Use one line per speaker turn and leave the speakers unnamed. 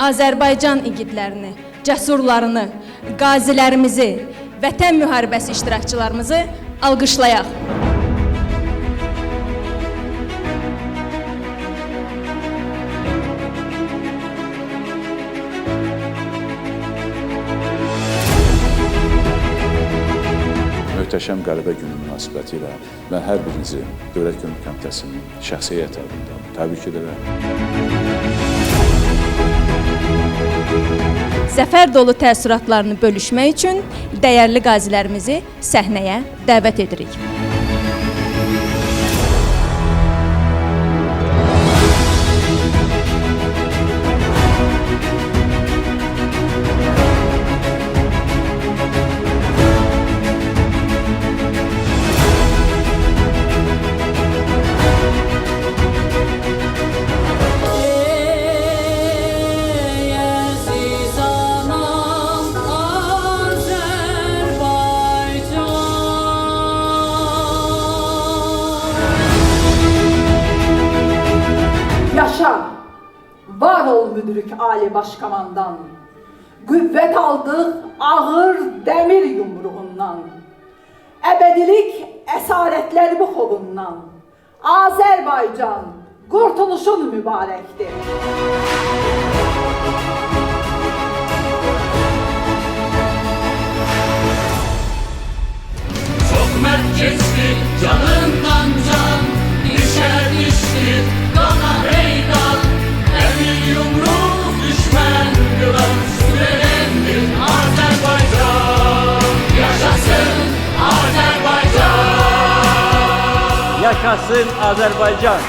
Azərbaycan igidlərini, cəsurlarını, qazilərimizi, vətən müharibəsi iştirakçılarımızı alqışlayaq.
Möhtəşəm qələbə günü münasibətilə mən hər birinizi Dövlət Gömrük Komitəsinin şəxsi heyəti adından təbrik edirəm.
Zəfər dolu təəssüratlarını bölüşmək üçün dəyərli qazilərimizi səhnəyə dəvət edirik.
Yaşa, var ol müdrik Ali Başkomandan. Qüvvət aldıq ağır dəmir yumruğundan. Əbədilik əsarətləri bu xolundan. Azərbaycan qurtuluşun mübarəkdir.
Çok mert kesti canından can, düşer düştü kana meydan. Emir yumruğu düşman kılan sürelendir Azerbaycan. Yaşasın Azerbaycan.
Yaşasın Azerbaycan.